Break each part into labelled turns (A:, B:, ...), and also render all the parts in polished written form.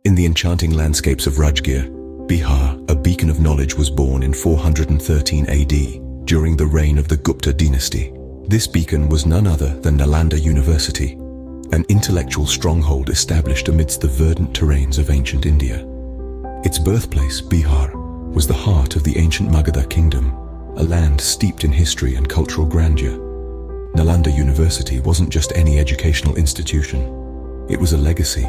A: In the enchanting landscapes of Rajgir, Bihar, a beacon of knowledge was born in 413 AD during the reign of the Gupta dynasty. This beacon was none other than Nalanda University, an intellectual stronghold established amidst the verdant terrains of ancient India. Its birthplace, Bihar, was the heart of the ancient Magadha kingdom, a land steeped in history and cultural grandeur. Nalanda University wasn't just any educational institution. It was a legacy,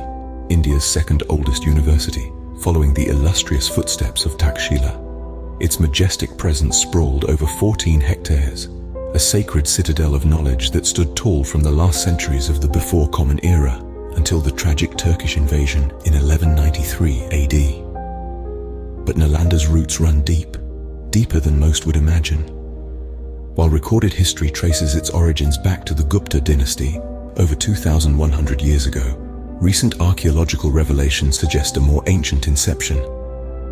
A: India's second oldest university, following the illustrious footsteps of Takshila. Its majestic presence sprawled over 14 hectares, a sacred citadel of knowledge that stood tall from the last centuries of the before Common Era until the tragic Turkish invasion in 1193 AD. But Nalanda's roots run deep, deeper than most would imagine. While recorded history traces its origins back to the Gupta dynasty over 2,100 years ago, recent archaeological revelations suggest a more ancient inception.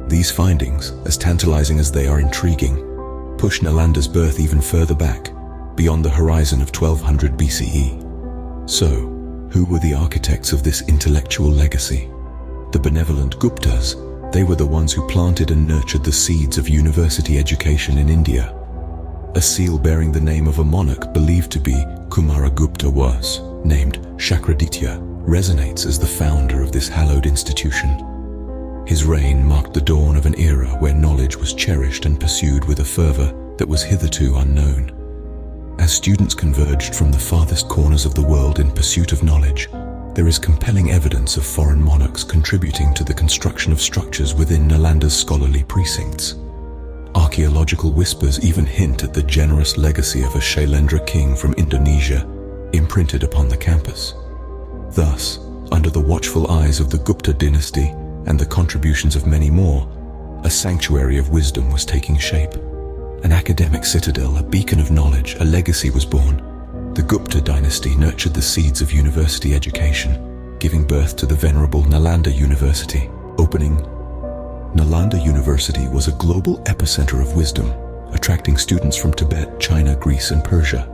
A: These findings, as tantalizing as they are intriguing, push Nalanda's birth even further back, beyond the horizon of 1200 BCE. So, who were the architects of this intellectual legacy? The benevolent Guptas. They were the ones who planted and nurtured the seeds of university education in India. A seal bearing the name of a monarch believed to be Kumaragupta was, named Chakraditya, resonates as the founder of this hallowed institution. His reign marked the dawn of an era where knowledge was cherished and pursued with a fervor that was hitherto unknown. As students converged from the farthest corners of the world in pursuit of knowledge, there is compelling evidence of foreign monarchs contributing to the construction of structures within Nalanda's scholarly precincts. Archaeological whispers even hint at the generous legacy of a Shailendra king from Indonesia, imprinted upon the campus. Thus, under the watchful eyes of the Gupta dynasty and the contributions of many more, a sanctuary of wisdom was taking shape. An academic citadel, a beacon of knowledge, a legacy was born. The Gupta dynasty nurtured the seeds of university education, giving birth to the venerable Nalanda University. Opening, Nalanda University was a global epicenter of wisdom, attracting students from Tibet, China, Greece, and Persia.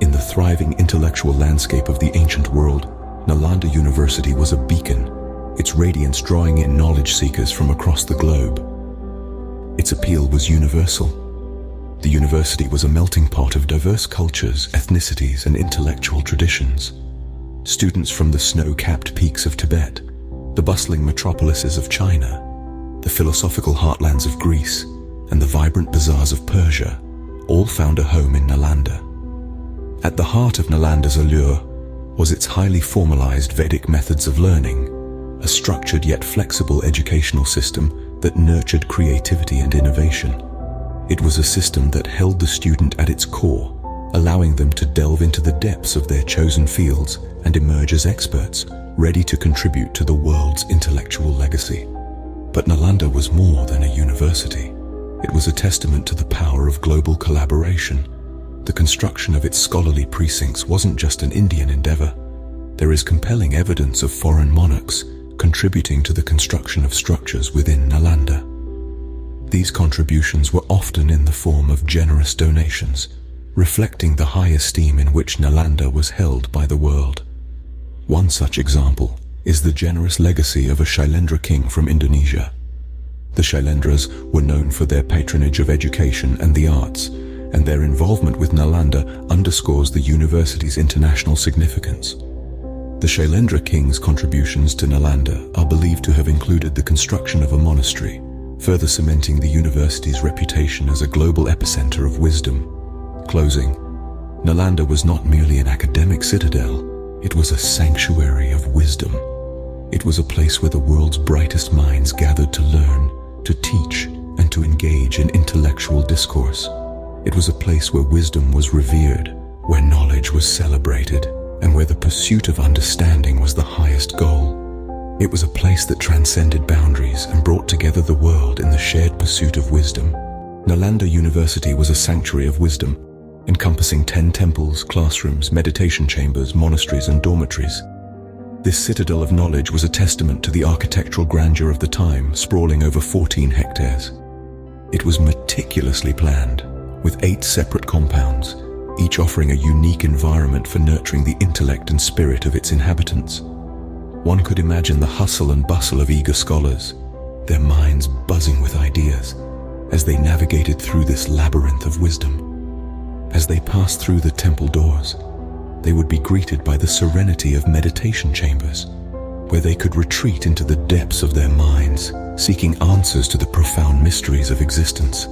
A: In the thriving intellectual landscape of the ancient world, Nalanda University was a beacon, its radiance drawing in knowledge seekers from across the globe. Its appeal was universal. The university was a melting pot of diverse cultures, ethnicities, and intellectual traditions. Students from the snow-capped peaks of Tibet, the bustling metropolises of China, the philosophical heartlands of Greece, and the vibrant bazaars of Persia, all found a home in Nalanda. At the heart of Nalanda's allure was its highly formalized Vedic methods of learning, a structured yet flexible educational system that nurtured creativity and innovation. It was a system that held the student at its core, allowing them to delve into the depths of their chosen fields and emerge as experts, ready to contribute to the world's intellectual legacy. But Nalanda was more than a university. It was a testament to the power of global collaboration. The construction of its scholarly precincts wasn't just an Indian endeavor. There is compelling evidence of foreign monarchs contributing to the construction of structures within Nalanda. These contributions were often in the form of generous donations, reflecting the high esteem in which Nalanda was held by the world. One such example is the generous legacy of a Shailendra king from Indonesia. The Shailendras were known for their patronage of education and the arts, and their involvement with Nalanda underscores the university's international significance. The Shailendra king's contributions to Nalanda are believed to have included the construction of a monastery, further cementing the university's reputation as a global epicenter of wisdom. Closing, Nalanda was not merely an academic citadel, it was a sanctuary of wisdom. It was a place where the world's brightest minds gathered to learn, to teach, and to engage in intellectual discourse. It was a place where wisdom was revered, where knowledge was celebrated, and where the pursuit of understanding was the highest goal. It was a place that transcended boundaries and brought together the world in the shared pursuit of wisdom. Nalanda University was a sanctuary of wisdom, encompassing 10 temples, classrooms, meditation chambers, monasteries, and dormitories. This citadel of knowledge was a testament to the architectural grandeur of the time, sprawling over 14 hectares. It was meticulously planned, with 8 separate compounds, each offering a unique environment for nurturing the intellect and spirit of its inhabitants. One could imagine the hustle and bustle of eager scholars, their minds buzzing with ideas, as they navigated through this labyrinth of wisdom. As they passed through the temple doors, they would be greeted by the serenity of meditation chambers, where they could retreat into the depths of their minds, seeking answers to the profound mysteries of existence.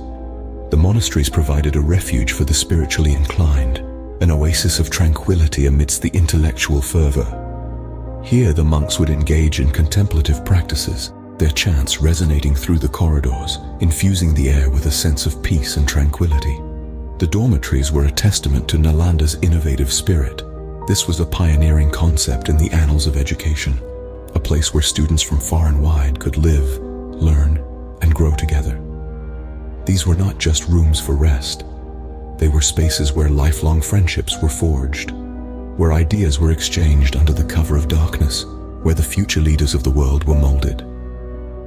A: The monasteries provided a refuge for the spiritually inclined, an oasis of tranquility amidst the intellectual fervor. Here the monks would engage in contemplative practices, their chants resonating through the corridors, infusing the air with a sense of peace and tranquility. The dormitories were a testament to Nalanda's innovative spirit. This was a pioneering concept in the annals of education, a place where students from far and wide could live, learn, and grow together. These were not just rooms for rest. They were spaces where lifelong friendships were forged, where ideas were exchanged under the cover of darkness, where the future leaders of the world were molded.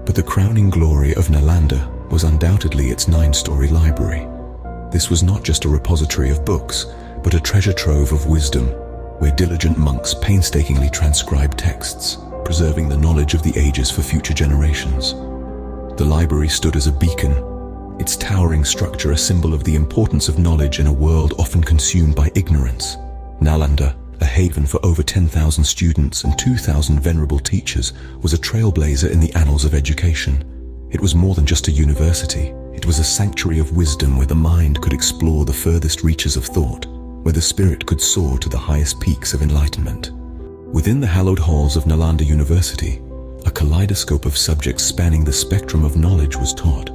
A: But the crowning glory of Nalanda was undoubtedly its 9-story library. This was not just a repository of books, but a treasure trove of wisdom, where diligent monks painstakingly transcribed texts, preserving the knowledge of the ages for future generations. The library stood as a beacon, its towering structure a symbol of the importance of knowledge in a world often consumed by ignorance. Nalanda, a haven for over 10,000 students and 2,000 venerable teachers, was a trailblazer in the annals of education. It was more than just a university. It was a sanctuary of wisdom where the mind could explore the furthest reaches of thought, where the spirit could soar to the highest peaks of enlightenment. Within the hallowed halls of Nalanda University, a kaleidoscope of subjects spanning the spectrum of knowledge was taught.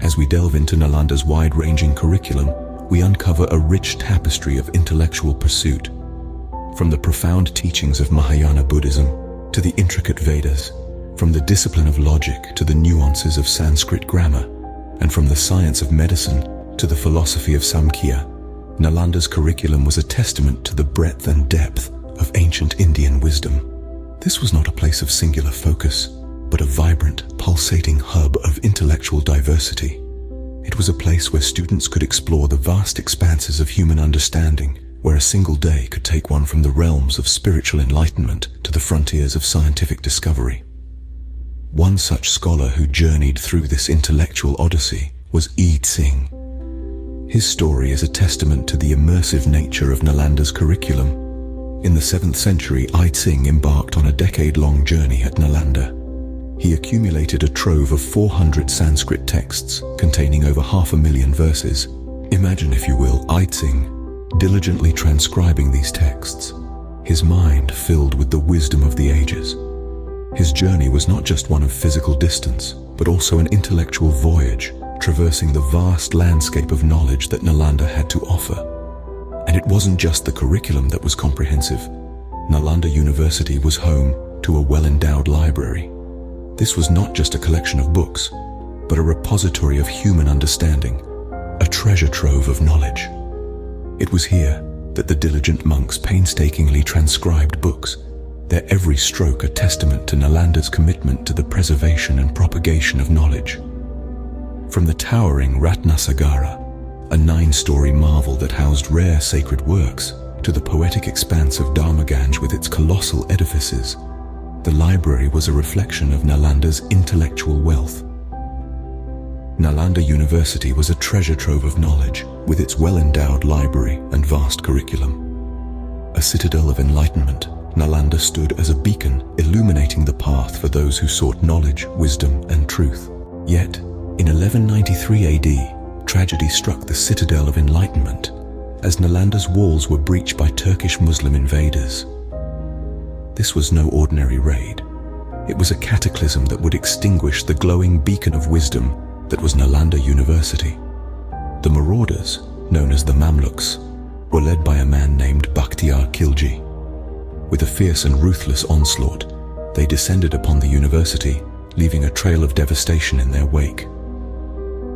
A: As we delve into Nalanda's wide-ranging curriculum, we uncover a rich tapestry of intellectual pursuit. From the profound teachings of Mahayana Buddhism to the intricate Vedas, from the discipline of logic to the nuances of Sanskrit grammar, and from the science of medicine to the philosophy of Samkhya, Nalanda's curriculum was a testament to the breadth and depth of ancient Indian wisdom. This was not a place of singular focus, but a vibrant, pulsating hub of intellectual diversity. It was a place where students could explore the vast expanses of human understanding, where a single day could take one from the realms of spiritual enlightenment to the frontiers of scientific discovery. One such scholar who journeyed through this intellectual odyssey was I Ching. His story is a testament to the immersive nature of Nalanda's curriculum. In the 7th century, I Ching embarked on a decade-long journey at Nalanda. He accumulated a trove of 400 Sanskrit texts containing over 500,000 verses. Imagine, if you will, I Ching diligently transcribing these texts, his mind filled with the wisdom of the ages. His journey was not just one of physical distance, but also an intellectual voyage, traversing the vast landscape of knowledge that Nalanda had to offer. And it wasn't just the curriculum that was comprehensive. Nalanda University was home to a well-endowed library. This was not just a collection of books, but a repository of human understanding, a treasure trove of knowledge. It was here that the diligent monks painstakingly transcribed books, their every stroke a testament to Nalanda's commitment to the preservation and propagation of knowledge. From the towering Ratnasagara, a 9-story marvel that housed rare sacred works, to the poetic expanse of Dharmaganj with its colossal edifices, the library was a reflection of Nalanda's intellectual wealth. Nalanda University was a treasure trove of knowledge, with its well-endowed library and vast curriculum. A citadel of enlightenment, Nalanda stood as a beacon illuminating the path for those who sought knowledge, wisdom, and truth. Yet, in 1193 AD, tragedy struck the citadel of enlightenment, as Nalanda's walls were breached by Turkish Muslim invaders. This was no ordinary raid. It was a cataclysm that would extinguish the glowing beacon of wisdom that was Nalanda University. The marauders, known as the Mamluks, were led by a man named Bakhtiar Khilji. With a fierce and ruthless onslaught, they descended upon the university, leaving a trail of devastation in their wake.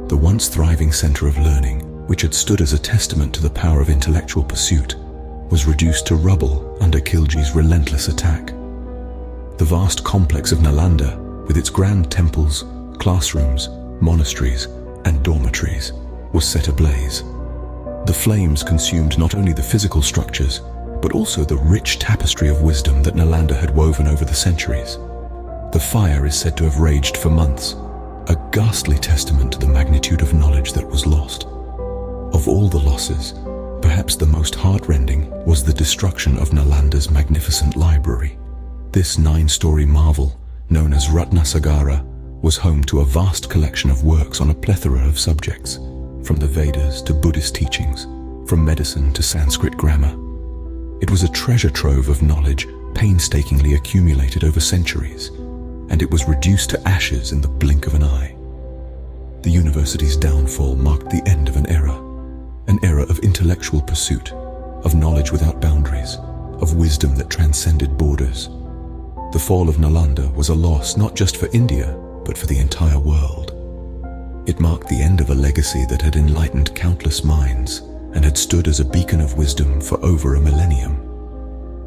A: The once thriving center of learning, which had stood as a testament to the power of intellectual pursuit, was reduced to rubble under Khilji's relentless attack. The vast complex of Nalanda, with its grand temples, classrooms, monasteries, and dormitories, was set ablaze. The flames consumed not only the physical structures, but also the rich tapestry of wisdom that Nalanda had woven over the centuries. The fire is said to have raged for months, a ghastly testament to the magnitude of knowledge that was lost. Of all the losses, perhaps the most heartrending was the destruction of Nalanda's magnificent library. This 9-story marvel, known as Ratnasagara, was home to a vast collection of works on a plethora of subjects, from the Vedas to Buddhist teachings, from medicine to Sanskrit grammar. It was a treasure trove of knowledge painstakingly accumulated over centuries, and it was reduced to ashes in the blink of an eye. The university's downfall marked the end of an era of intellectual pursuit, of knowledge without boundaries, of wisdom that transcended borders. The fall of Nalanda was a loss not just for India, but for the entire world. It marked the end of a legacy that had enlightened countless minds and had stood as a beacon of wisdom for over a millennium.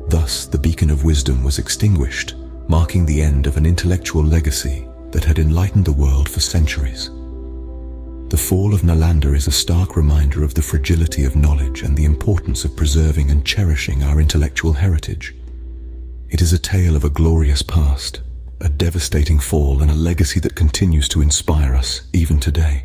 A: Thus, the beacon of wisdom was extinguished, marking the end of an intellectual legacy that had enlightened the world for centuries. The fall of Nalanda is a stark reminder of the fragility of knowledge and the importance of preserving and cherishing our intellectual heritage. It is a tale of a glorious past, a devastating fall, and a legacy that continues to inspire us even today.